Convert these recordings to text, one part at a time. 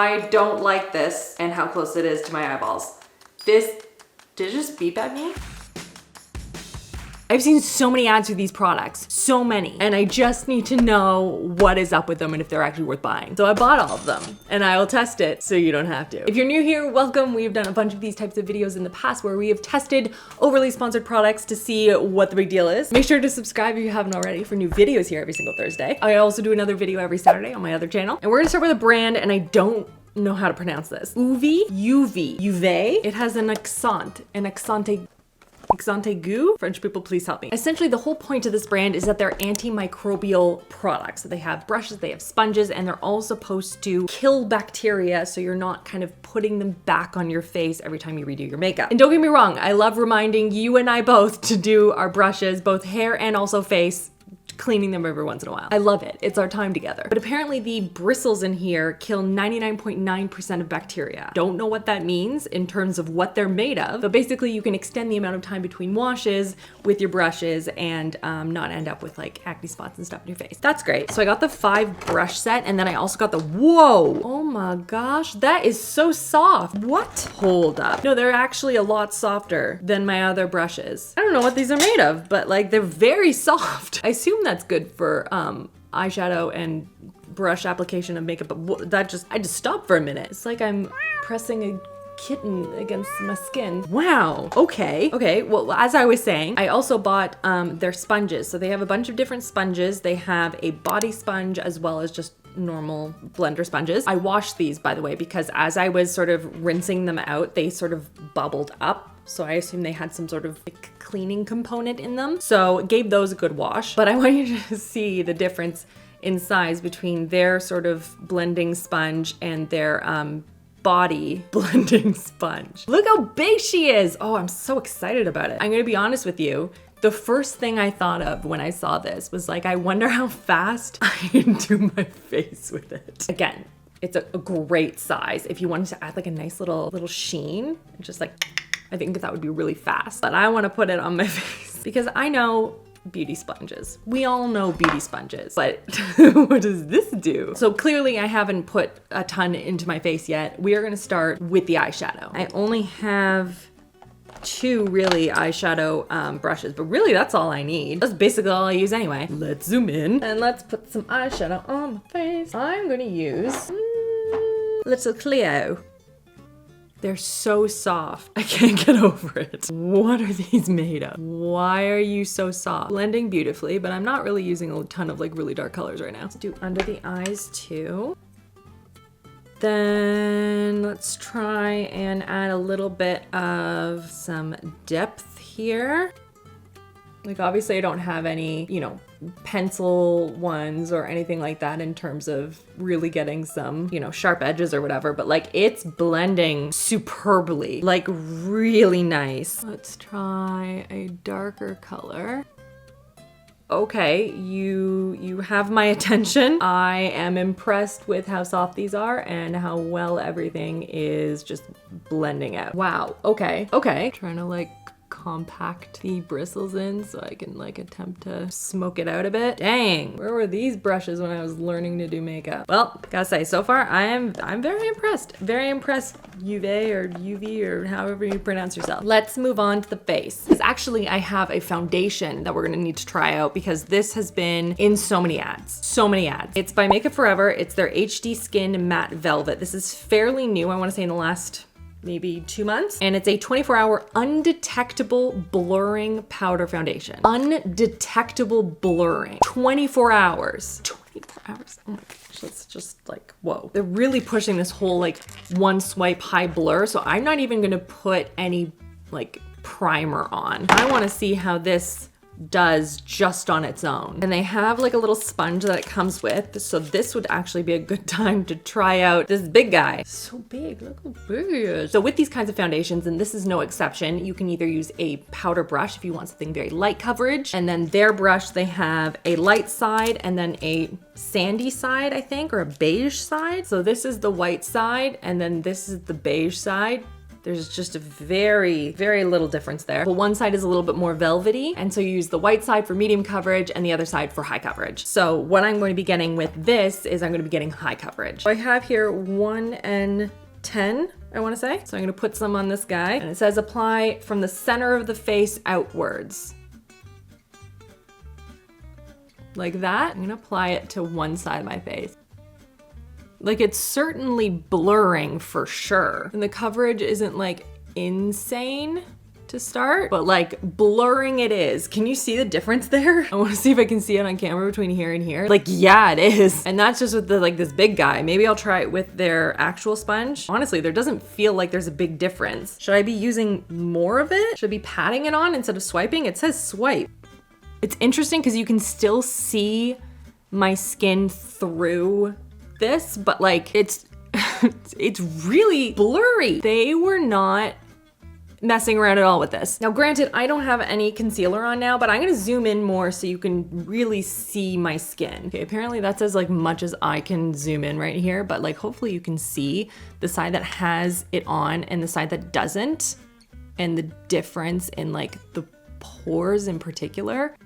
I don't like this and how close it is to my eyeballs. Did it just beep at me? I've seen so many ads for these products, so many, and I just need to know what is up with them and if they're actually worth buying. So I bought all of them and I will test it so you don't have to. If you're new here, welcome. We've done a bunch of these types of videos in the past where we have tested overly sponsored products to see what the big deal is. Make sure to subscribe if you haven't already for new videos here every single Thursday. I also do another video every Saturday on my other channel. And we're gonna start with a brand, and I don't know how to pronounce this. UVe. It has an accent goo. French people, please help me. Essentially, the whole point of this brand is that they're antimicrobial products. So they have brushes, they have sponges, and they're all supposed to kill bacteria so you're not kind of putting them back on your face every time you redo your makeup. And don't get me wrong, I love reminding you and I both to do our brushes, both hair and also face, cleaning them every once in a while. I love it. It's our time together. But apparently the bristles in here kill 99.9% of bacteria. Don't know what that means in terms of what they're made of, but basically you can extend the amount of time between washes with your brushes and not end up with like acne spots and stuff in your face. That's great. So I got the 5 brush set, and then I also got the, whoa, oh my gosh, that is so soft. What? Hold up. No, they're actually a lot softer than my other brushes. I don't know what these are made of, but like they're very soft. I assume that's good for eyeshadow and brush application of makeup, but I just stopped for a minute. It's like I'm pressing a kitten against my skin. Wow. Okay. Well, as I was saying, I also bought their sponges. So they have a bunch of different sponges. They have a body sponge as well as just normal blender sponges. I washed these, by the way, because as I was sort of rinsing them out, they sort of bubbled up. So I assume they had some sort of like cleaning component in them. So gave those a good wash. But I want you to see the difference in size between their sort of blending sponge and their body blending sponge. Look how big she is. Oh, I'm so excited about it. I'm gonna be honest with you. The first thing I thought of when I saw this was like, I wonder how fast I can do my face with it. Again, it's a great size. If you wanted to add like a nice little sheen, just like, I think that would be really fast. But I want to put it on my face because I know beauty sponges. We all know beauty sponges, but what does this do? So clearly I haven't put a ton into my face yet. We are going to start with the eyeshadow. I only have 2 really eyeshadow brushes, but really that's all I need. That's basically all I use anyway. Let's zoom in and let's put some eyeshadow on my face. I'm going to use little Clio. They're so soft. I can't get over it. What are these made of? Why are you so soft? Blending beautifully, but I'm not really using a ton of like really dark colors right now. Let's do under the eyes too. Then let's try and add a little bit of some depth here. Like obviously I don't have any, you know, pencil ones or anything like that in terms of really getting some, you know, sharp edges or whatever, but like it's blending superbly, like really nice. Let's try a darker color. Okay, you have my attention. I am impressed with how soft these are and how well everything is just blending out. Wow, okay. Trying to like compact the bristles in so I can like attempt to smoke it out a bit. Dang, where were these brushes when I was learning to do makeup? Well, gotta say, so far I'm very impressed. Very impressed, UVe or UV or however you pronounce yourself. Let's move on to the face. Because actually I have a foundation that we're gonna need to try out because this has been in so many ads. It's by Makeup Forever. It's their HD Skin Matte Velvet. This is fairly new, I wanna say in the last maybe 2 months. And it's a 24-hour undetectable blurring powder foundation. Undetectable blurring. 24 hours. 24 hours. Oh my gosh, that's just like, whoa. They're really pushing this whole like one swipe high blur. So I'm not even gonna put any like primer on. I wanna see how this does just on its own. And they have like a little sponge that it comes with. So this would actually be a good time to try out this big guy. So big, look how big he is. So with these kinds of foundations, and this is no exception, you can either use a powder brush if you want something very light coverage. And then their brush, they have a light side and then a sandy side, I think, or a beige side. So this is the white side and then this is the beige side. There's just a very, very little difference there. But one side is a little bit more velvety, and so you use the white side for medium coverage and the other side for high coverage. So what I'm going to be getting with this is I'm going to be getting high coverage. So I have here 1 and 10, I want to say. So I'm going to put some on this guy, and it says apply from the center of the face outwards. Like that. I'm going to apply it to one side of my face. Like, it's certainly blurring for sure. And the coverage isn't like insane to start, but like blurring it is. Can you see the difference there? I want to see if I can see it on camera between here and here. Like, yeah, it is. And that's just with the like this big guy. Maybe I'll try it with their actual sponge. Honestly, there doesn't feel like there's a big difference. Should I be using more of it? Should I be patting it on instead of swiping? It says swipe. It's interesting because you can still see my skin through this, but like it's it's really blurry. They were not messing around at all with this. Now granted, I don't have any concealer on now, but I'm gonna zoom in more so you can really see my skin. Okay, apparently that's as like much as I can zoom in right here, but like hopefully you can see the side that has it on and the side that doesn't, and the difference in like the pores in particular.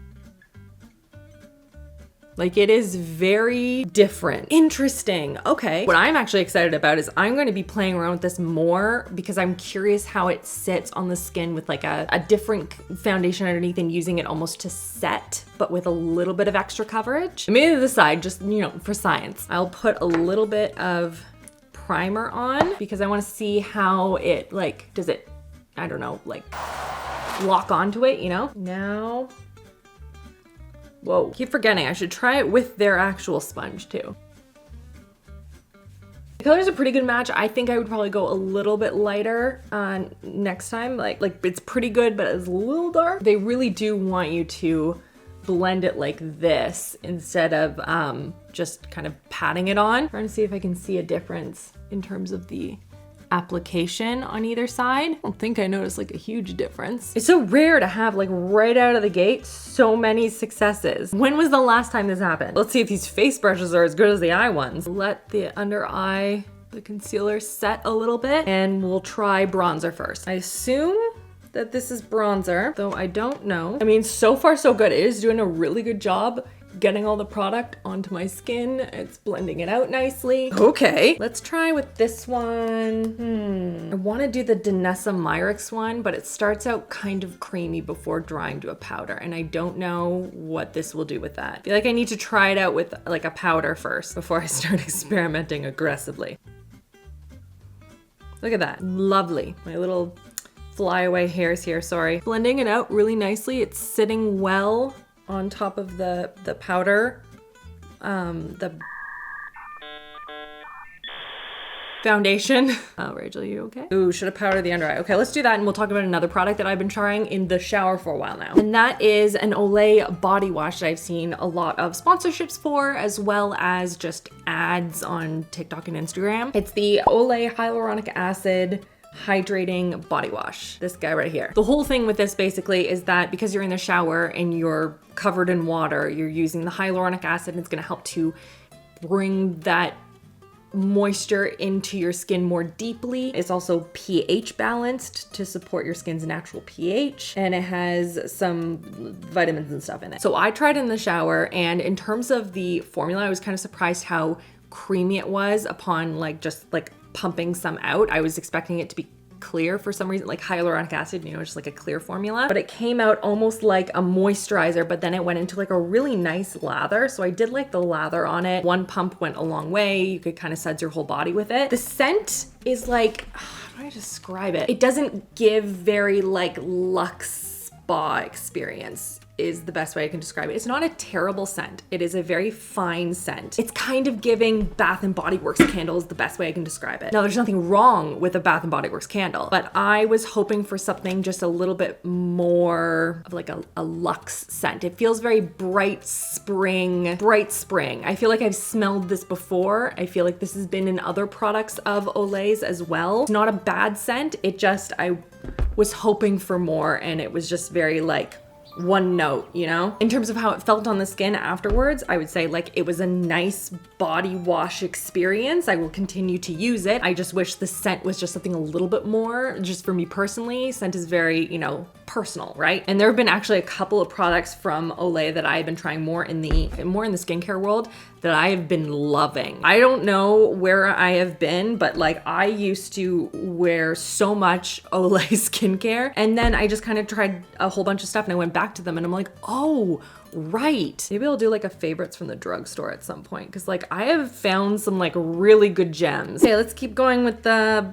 Like, it is very different. Interesting. Okay. What I'm actually excited about is I'm going to be playing around with this more because I'm curious how it sits on the skin with like a different foundation underneath and using it almost to set, but with a little bit of extra coverage. I made it to the side just, you know, for science. I'll put a little bit of primer on because I want to see how it like, does it, I don't know, like lock onto it, you know? Now, whoa, keep forgetting. I should try it with their actual sponge too. The color's a pretty good match. I think I would probably go a little bit lighter next time. Like it's pretty good, but it's a little dark. They really do want you to blend it like this instead of just kind of patting it on. I'm trying to see if I can see a difference in terms of the application on either side. I don't think I noticed like a huge difference. It's so rare to have like right out of the gate so many successes. When was the last time this happened? Let's see if these face brushes are as good as the eye ones. Let the under eye, the concealer set a little bit, and we'll try bronzer first. I assume that this is bronzer, though I don't know. I mean, so far so good. It is doing a really good job getting all the product onto my skin. It's blending it out nicely. Okay, let's try with this one. I want to do the Danessa Myricks one, but it starts out kind of creamy before drying to a powder, and I don't know what this will do with that. I feel like I need to try it out with like a powder first before I start experimenting aggressively. Look at that, lovely. My little flyaway hairs here, sorry. Blending it out really nicely. It's sitting well on top of the powder, the foundation. Oh, Rachel, you okay? Ooh, should have powdered the under eye. Okay, let's do that, and we'll talk about another product that I've been trying in the shower for a while now. And that is an Olay body wash that I've seen a lot of sponsorships for, as well as just ads on TikTok and Instagram. It's the Olay Hyaluronic Acid Hydrating Body Wash. This guy right here. The whole thing with this basically is that because you're in the shower and you're covered in water, you're using the hyaluronic acid, and it's gonna help to bring that moisture into your skin more deeply. It's also pH balanced to support your skin's natural pH, and it has some vitamins and stuff in it. So I tried it in the shower, and in terms of the formula, I was kind of surprised how creamy it was upon like just like pumping some out. I was expecting it to be clear for some reason, like hyaluronic acid, you know, just like a clear formula, but it came out almost like a moisturizer, but then it went into like a really nice lather. So I did like the lather on it. One pump went a long way. You could kind of suds your whole body with it. The scent is like, how do I describe it? It doesn't give very like luxe spa experience is the best way I can describe it. It's not a terrible scent. It is a very fine scent. It's kind of giving Bath and Body Works candle is the best way I can describe it. Now, there's nothing wrong with a Bath and Body Works candle, but I was hoping for something just a little bit more of like a luxe scent. It feels very bright spring. I feel like I've smelled this before. I feel like this has been in other products of Olay's as well. It's not a bad scent. It just, I was hoping for more, and it was just very like one note, you know? In terms of how it felt on the skin afterwards, I would say like it was a nice body wash experience. I will continue to use it. I just wish the scent was just something a little bit more, just for me personally. Scent is very, you know, personal, right? And there have been actually a couple of products from Olay that I've been trying more in the skincare world that I have been loving. I don't know where I have been, but like I used to wear so much Olay skincare, and then I just kind of tried a whole bunch of stuff and I went back to them and I'm like, oh, right. Maybe I'll do like a favorites from the drugstore at some point, because like I have found some like really good gems. Okay, let's keep going with the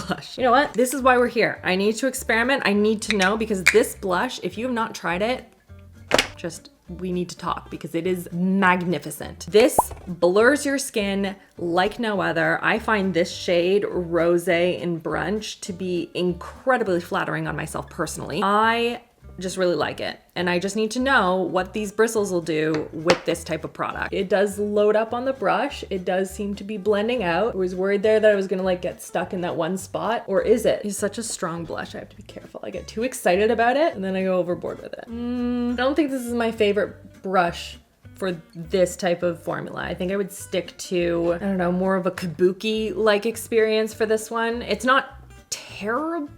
blush. You know what? This is why we're here. I need to experiment. I need to know, because this blush, if you have not tried it, we need to talk, because it is magnificent. This blurs your skin like no other. I find this shade Rosé in Brunch to be incredibly flattering on myself personally. I just really like it. And I just need to know what these bristles will do with this type of product. It does load up on the brush. It does seem to be blending out. I was worried there that I was gonna like get stuck in that one spot, or is it? It's such a strong blush. I have to be careful. I get too excited about it and then I go overboard with it. I don't think this is my favorite brush for this type of formula. I think I would stick to, I don't know, more of a kabuki-like experience for this one. It's not terrible,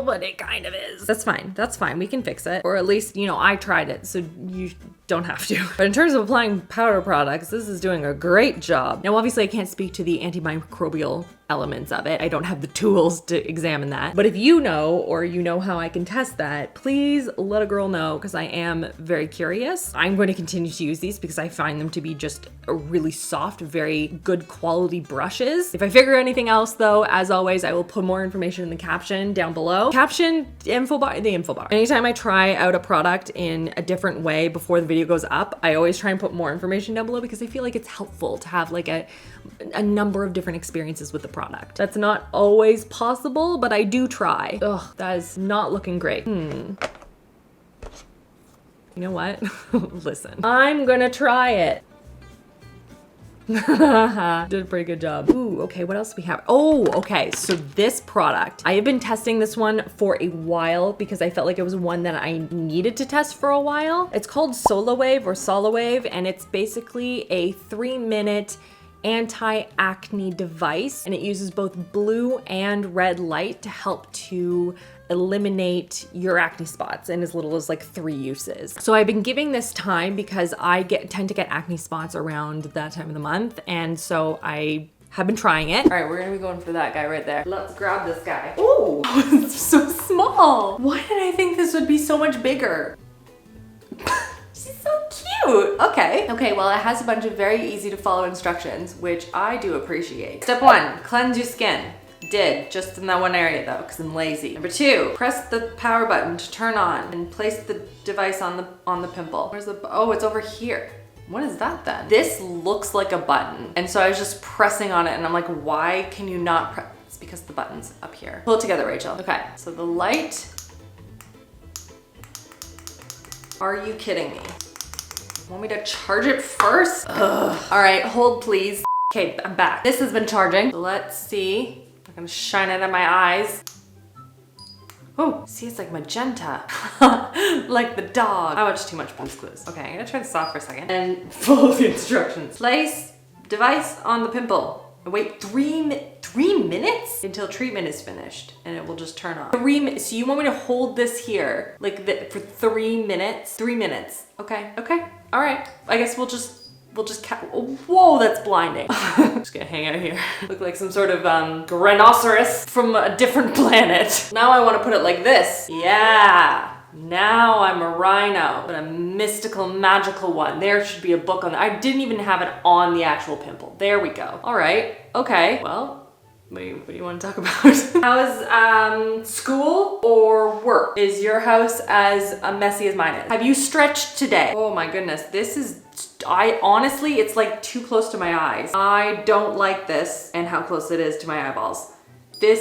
but it kind of is. That's fine. That's fine. We can fix it. Or at least, you know, I tried it, so you don't have to. But in terms of applying powder products, this is doing a great job. Now, obviously I can't speak to the antimicrobial elements of it. I don't have the tools to examine that. But if you know, or you know how I can test that, please let a girl know, because I am very curious. I'm going to continue to use these because I find them to be just a really soft, very good quality brushes. If I figure anything else though, as always, I will put more information in the caption down below. Caption, the info bar. Anytime I try out a product in a different way before the video goes up, I always try and put more information down below, because I feel like it's helpful to have like a number of different experiences with the product. That's not always possible, but I do try. Ugh, that is not looking great. You know what? Listen, I'm gonna try it. Did a pretty good job. Ooh, okay, what else do we have? Oh, okay, so this product, I have been testing this one for a while because I felt like it was one that I needed to test for a while. It's called Solawave, and it's basically a 3-minute anti-acne device, and it uses both blue and red light to help to eliminate your acne spots in as little as like 3 uses. So I've been giving this time because I tend to get acne spots around that time of the month, and so I have been trying it. All right, we're gonna be going for that guy right there. Let's grab this guy. Ooh, it's so small. Why did I think this would be so much bigger? She's so cute. Okay, well, it has a bunch of very easy to follow instructions, which I do appreciate. Step 1, cleanse your skin. Did, just in that one area though, because I'm lazy. Number 2, press the power button to turn on and place the device on the pimple. Where's the, oh, it's over here. What is that then? This looks like a button. And so I was just pressing on it and I'm like, why can you not press? It's because the button's up here. Pull it together, Rachel. Okay, so the light. Are you kidding me? Want me to charge it first? Ugh. All right, hold please. Okay, I'm back. This has been charging. So let's see. I'm gonna shine it in my eyes. Oh, see, it's like magenta. Like the dog. I watched too much Blue's Clues. Okay, I'm gonna turn this off for a second and follow the instructions. Place device on the pimple. Wait 3 minutes until treatment is finished, and it will just turn on. 3 minutes. So you want me to hold this here like for 3 minutes? 3 minutes. Okay. All right. I guess we'll just whoa, that's blinding. Just gonna hang out here. Look like some sort of rhinoceros from a different planet. Now I want to put it like this. Yeah. Now I'm a rhino, but a mystical, magical one. There should be a book on that. I didn't even have it on the actual pimple. There we go. All right. Okay. Well, what do you want to talk about? How is school or work? Is your house as messy as mine is? Have you stretched today? Oh my goodness. This is, honestly, it's like too close to my eyes. I don't like this and how close it is to my eyeballs. Did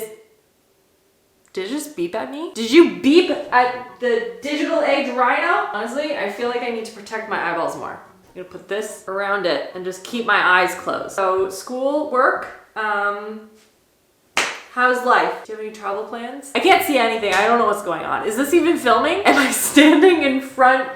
it just beep at me? Did you beep at the digital age rhino? Honestly, I feel like I need to protect my eyeballs more. I'm gonna put this around it and just keep my eyes closed. So school, work, How's life? Do you have any travel plans? I can't see anything. I don't know what's going on. Is this even filming? Am I standing in front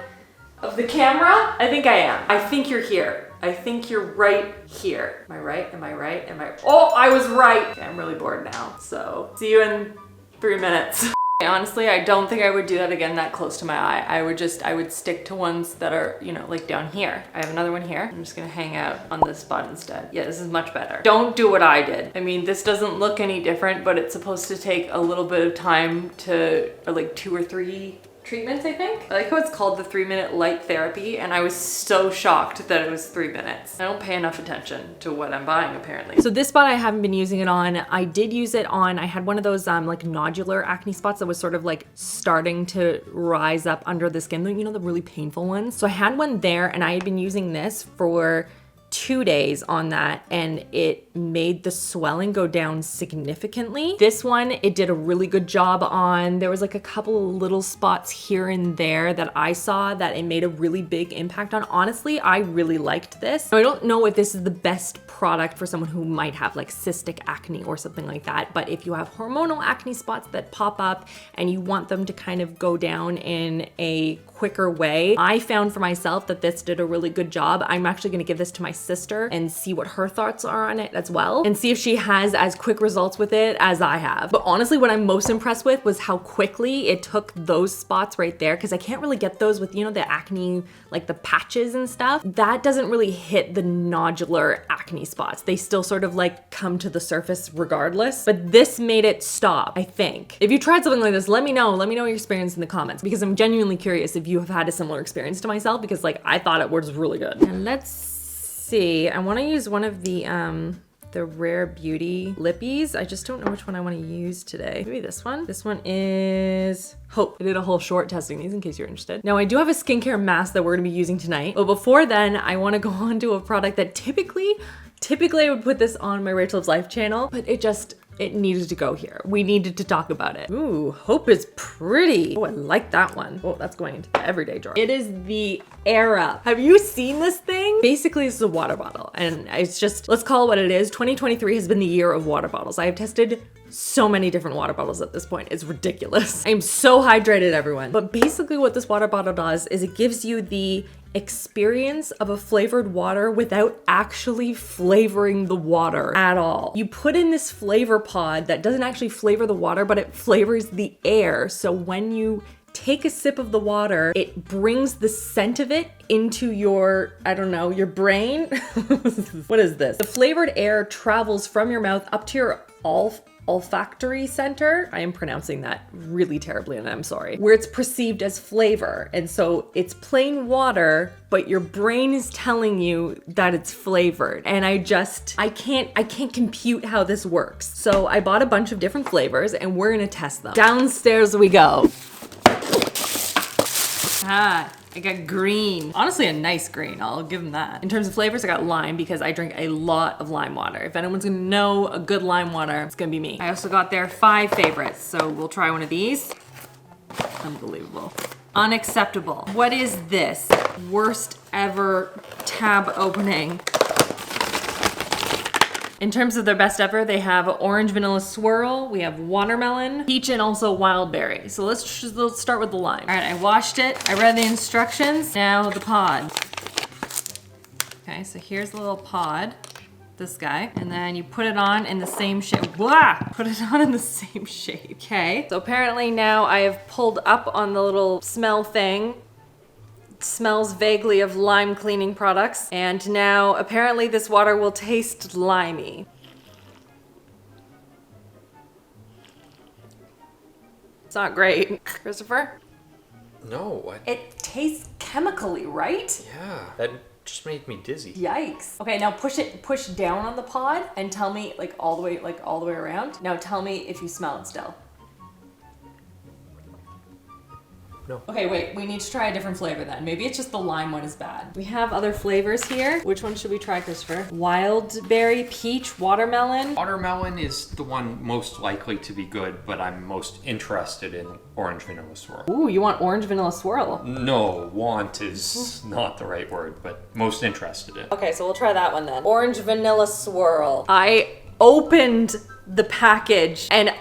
of the camera? I think I am. I think you're here. I think you're right here. Am I right? Am I right? Am I? Oh, I was right. Okay, I'm really bored now. So see you in 3 minutes. Honestly, I don't think I would do that again that close to my eye. I would stick to ones that are, you know, like down here. I have another one here. I'm just gonna hang out on this spot instead. Yeah, this is much better. Don't do what I did. I mean, this doesn't look any different, but it's supposed to take a little bit of time to, or like 2 or 3 treatments, I think. I like how it's called the 3-minute light therapy, and I was so shocked that it was 3 minutes. I don't pay enough attention to what I'm buying, apparently. So this spot I haven't been using it on. I did use it on, I had one of those like nodular acne spots that was sort of like starting to rise up under the skin, you know, the really painful ones. So I had one there, and I had been using this for 2 days on that, and it made the swelling go down significantly. This one, it did a really good job on. There was like a couple of little spots here and there that I saw that it made a really big impact on. Honestly, I really liked this. Now, I don't know if this is the best product for someone who might have like cystic acne or something like that, but if you have hormonal acne spots that pop up and you want them to kind of go down in a quicker way, I found for myself that this did a really good job. I'm actually gonna give this to my sister and see what her thoughts are on it as well, and see if she has as quick results with it as I have. But honestly, what I'm most impressed with was how quickly it took those spots right there, because I can't really get those with, you know, the acne, like the patches and stuff. That doesn't really hit the nodular acne spots. They still sort of like come to the surface regardless, but this made it stop, I think. If you tried something like this, let me know. Let me know your experience in the comments, because I'm genuinely curious if you have had a similar experience to myself, because like I thought it was really good. And let's see, I want to use one of the Rare Beauty lippies. I just don't know which one I want to use today. Maybe this one. This one is Hope. I did a whole short testing these in case you're interested. Now I do have a skincare mask that we're gonna be using tonight, but before then I want to go on to a product that typically I would put this on my RachhLoves Life channel, but it needed to go here. We needed to talk about it. Ooh, Hope is pretty. Oh, I like that one. Oh, that's going into the everyday drawer. It is the Air Up. Have you seen this thing? Basically, this is a water bottle, and it's just, let's call it what it is. 2023 has been the year of water bottles. I have tested so many different water bottles at this point. It's ridiculous. I'm so hydrated, everyone. But basically what this water bottle does is it gives you the experience of a flavored water without actually flavoring the water at all. You put in this flavor pod that doesn't actually flavor the water, but it flavors the air. So when you take a sip of the water, it brings the scent of it into your, I don't know, your brain. What is this? The flavored air travels from your mouth up to your olfactory center. I am pronouncing that really terribly and I'm sorry. Where it's perceived as flavor. And so it's plain water, but your brain is telling you that it's flavored. And I can't compute how this works. So I bought a bunch of different flavors and we're gonna test them. Downstairs we go. I got green. Honestly, a nice green, I'll give them that. In terms of flavors, I got lime because I drink a lot of lime water. If anyone's gonna know a good lime water, it's gonna be me. I also got their 5 favorites, so we'll try one of these. Unbelievable. Unacceptable. What is this? Worst ever tab opening. In terms of their best ever, they have orange vanilla swirl, we have watermelon, peach, and also wild berry. So let's start with the lime. All right, I washed it, I read the instructions, now the pod. Okay, so here's the little pod, this guy, and then you put it on in the same shape. Blah! Put it on in the same shape. Okay, so apparently now I have pulled up on the little smell thing. Smells vaguely of lime cleaning products, and now apparently this water will taste limey. It's not great. Christopher? No, what? It tastes chemically, right? Yeah, that just made me dizzy. Yikes. Okay, now push down on the pod and tell me all the way around. Now tell me if you smell it still. No. Okay, wait, we need to try a different flavor then. Maybe it's just the lime one is bad. We have other flavors here. Which one should we try, Christopher? Wild berry, peach, watermelon. Watermelon is the one most likely to be good, but I'm most interested in orange vanilla swirl. Ooh, you want orange vanilla swirl? No, want is not the right word, but most interested in. Okay, so we'll try that one then. Orange vanilla swirl. I opened the package and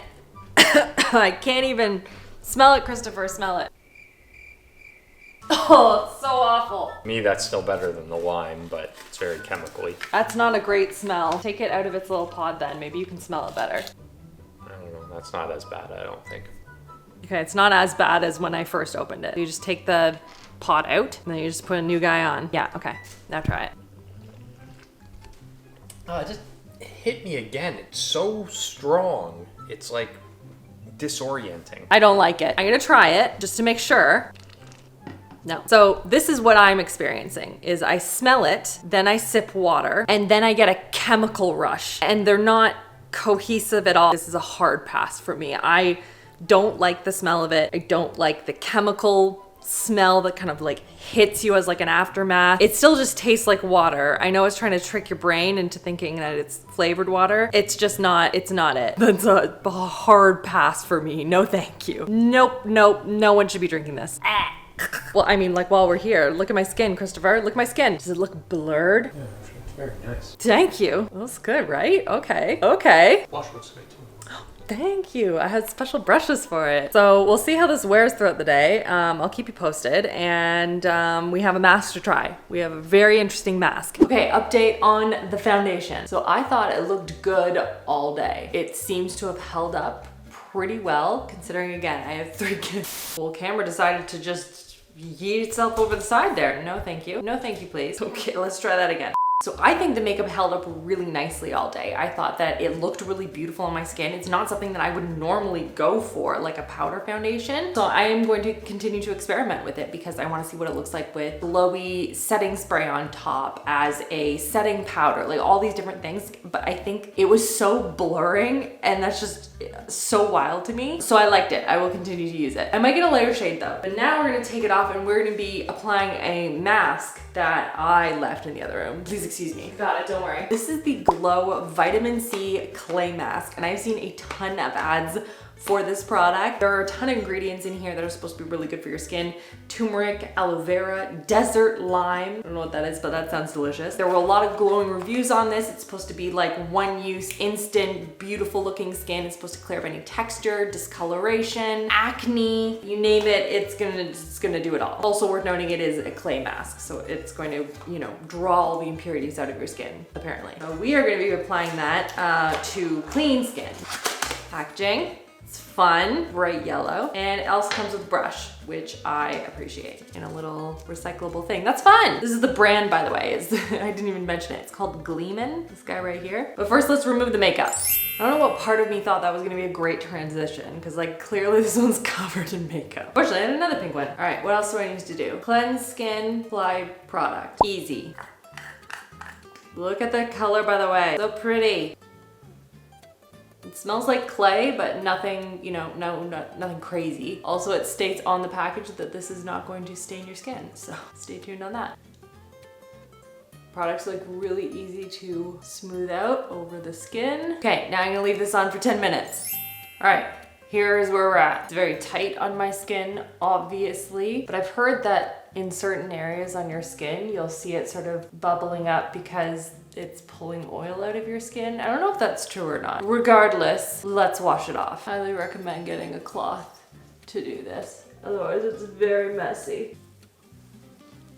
I can't even smell it, Christopher, smell it. Oh, it's so awful. Me, that's still better than the lime, but it's very chemically. That's not a great smell. Take it out of its little pod then. Maybe you can smell it better. I don't know, that's not as bad, I don't think. Okay, it's not as bad as when I first opened it. You just take the pod out and then you just put a new guy on. Yeah, okay, now try it. Oh, it just hit me again. It's so strong. It's like disorienting. I don't like it. I'm gonna try it just to make sure. No. So this is what I'm experiencing is I smell it, then I sip water, and then I get a chemical rush. And they're not cohesive at all. This is a hard pass for me. I don't like the smell of it. I don't like the chemical smell that kind of like hits you as like an aftermath. It still just tastes like water. I know it's trying to trick your brain into thinking that it's flavored water. It's just not, it's not it. That's a hard pass for me. No, thank you. Nope, nope, no one should be drinking this. Well, I mean, like while we're here, look at my skin, Christopher. Look at my skin. Does it look blurred? Yeah, it's very nice. Thank you. That's good, right? Okay. Okay. Blush looks great too. Thank you. I had special brushes for it. So we'll see how this wears throughout the day. I'll keep you posted. And we have a mask to try. We have a very interesting mask. Okay, update on the foundation. So I thought it looked good all day. It seems to have held up pretty well, considering again, I have 3 kids. Well, camera decided to just yeet itself over the side there. No, thank you. No, thank you, please. Okay, let's try that again. So I think the makeup held up really nicely all day. I thought that it looked really beautiful on my skin. It's not something that I would normally go for, like a powder foundation. So I am going to continue to experiment with it because I want to see what it looks like with glowy setting spray on top as a setting powder, like all these different things. But I think it was so blurring and that's just so wild to me. So I liked it. I will continue to use it. I might get a lighter shade though. But now we're going to take it off and we're going to be applying a mask that I left in the other room. Please excuse me. Got it, don't worry. This is the Glow Vitamin C Clay Mask, and I've seen a ton of ads for this product. There are a ton of ingredients in here that are supposed to be really good for your skin. Turmeric, aloe vera, desert lime. I don't know what that is, but that sounds delicious. There were a lot of glowing reviews on this. It's supposed to be like one use, instant, beautiful looking skin. It's supposed to clear up any texture, discoloration, acne, you name it, it's gonna do it all. Also worth noting, it is a clay mask, so it's going to, you know, draw all the impurities out of your skin, apparently. So we are gonna be applying that to clean skin. Packaging. It's fun, bright yellow, and it also comes with a brush, which I appreciate, in a little recyclable thing. That's fun. This is the brand, by the way. I didn't even mention it. It's called Gleamin, this guy right here. But first, let's remove the makeup. I don't know what part of me thought that was gonna be a great transition, because like clearly this one's covered in makeup. Fortunately, I had another pink one. All right, what else do I need to do? Cleanse skin, apply product. Easy. Look at the color, by the way. So pretty. It smells like clay, but nothing, you know, nothing crazy. Also, it states on the package that this is not going to stain your skin, so stay tuned on that. Products look really easy to smooth out over the skin. Okay, now I'm gonna leave this on for 10 minutes. All right, here's where we're at. It's very tight on my skin, obviously, but I've heard that in certain areas on your skin, you'll see it sort of bubbling up because it's pulling oil out of your skin. I don't know if that's true or not. Regardless, let's wash it off. Highly recommend getting a cloth to do this. Otherwise, it's very messy.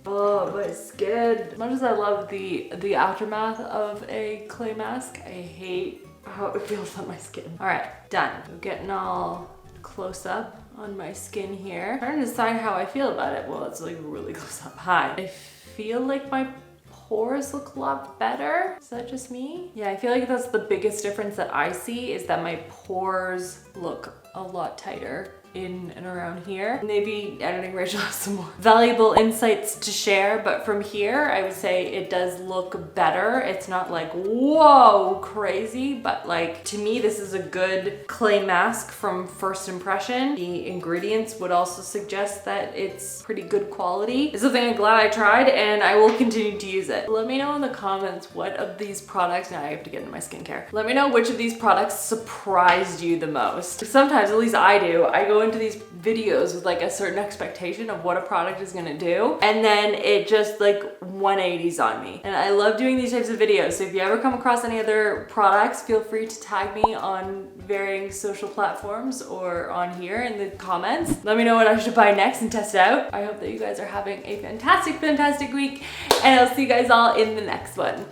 Oh, my skin. As much as I love the aftermath of a clay mask, I hate how it feels on my skin. All right, done. I'm getting all close up on my skin here. I'm trying to decide how I feel about it. Well, it's like really close up. Hi. I feel like my pores look a lot better. Is that just me? Yeah, I feel like that's the biggest difference that I see is that my pores look a lot tighter in and around here. Maybe editing Rachel has some more valuable insights to share, but from here, I would say it does look better. It's not like, whoa, crazy, but like, to me, this is a good clay mask from first impression. The ingredients would also suggest that it's pretty good quality. It's something I'm glad I tried, and I will continue to use it. Let me know in the comments what of these products, now I have to get into my skincare. Let me know which of these products surprised you the most. Sometimes, at least I do, I go into these videos with like a certain expectation of what a product is gonna do, and then it just like 180s on me. And I love doing these types of videos, so if you ever come across any other products, feel free to tag me on varying social platforms or on here in the comments. Let me know what I should buy next and test it out. I hope that you guys are having a fantastic week, and I'll see you guys all in the next one.